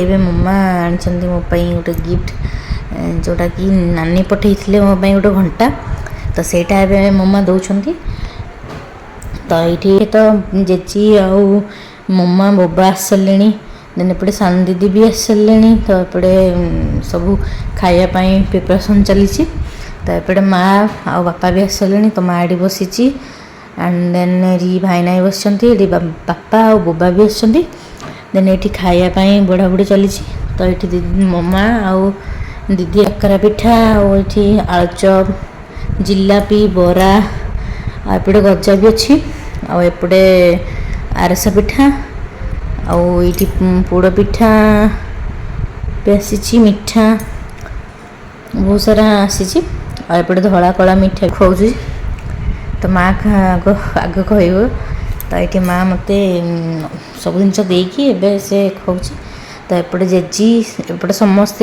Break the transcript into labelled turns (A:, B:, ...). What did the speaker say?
A: ଏବେ ମମ୍ମା ଆଣିଛନ୍ତି ମୋ ପାଇଁ ଗୋଟେ ଗିଫ୍ଟ ଯେଉଁଟାକି ନାନୀ ପଠାଇଥିଲେ ମୋ ପାଇଁ ଗୋଟେ ଘଣ୍ଟା। ତ ସେଇଟା ଏବେ ମମ୍ମା ଦେଉଛନ୍ତି। ତ ଏଇଠି ତ ଜେଜି ଆଉ ମମ୍ମା ବୋବା ଆସିସାରିଲେଣି। ଦେନ୍ ଏପଟେ ସାନ ଦିଦି ବି ଆସିସାରିଲେଣି। ତ ଏପଟେ ସବୁ ଖାଇବା ପାଇଁ ପ୍ରିପାରେସନ୍ ଚାଲିଛି। ତ ଏପଟେ ମାଆ ଆଉ ବାପା ବି ଆସିସାରିଲେଣି। ତ ମାଆ ଏଠି ବସିଛି ଆଣ୍ଡ ଦେନ୍ ଏଠି ଭାଇନା ବି ବସିଛନ୍ତି। ଏଠି ବାପା ଆଉ ବୋବା ବି ଆସିଛନ୍ତି। ଦେନ୍ ଏଠି ଖାଇବା ପାଇଁ ବଢ଼ାବଢ଼ି ଚାଲିଛି। ତ ଏଠି ମମ୍ମା ଆଉ ଦିଦି କାକରା ପିଠା ଆଉ ଏଠି ଆଳୁଚପ ଜିଲାପି ବରା ଆଉ ଏପଟେ ଗଜା ବି ଅଛି। ଆଉ ଏପଟେ ଆରିସା ପିଠା ଆଉ ଏଇଠି ପୋଡ଼ ପିଠା ବି ଆସିଛି। ମିଠା ବହୁତ ସାରା ଆସିଛି। ଆଉ ଏପଟେ ଧଳା କଳା ମିଠା ଖୁଆଉଛି। ତ ମାଆ ଆଗ କହିବ। ତ ଏଠି ମାଆ ମୋତେ ସବୁ ଜିନିଷ ଦେଇକି ଏବେ ସେ ଖୁଆଉଛି। ତ ଏପଟେ ଜେଜି ଏପଟେ ସମସ୍ତେ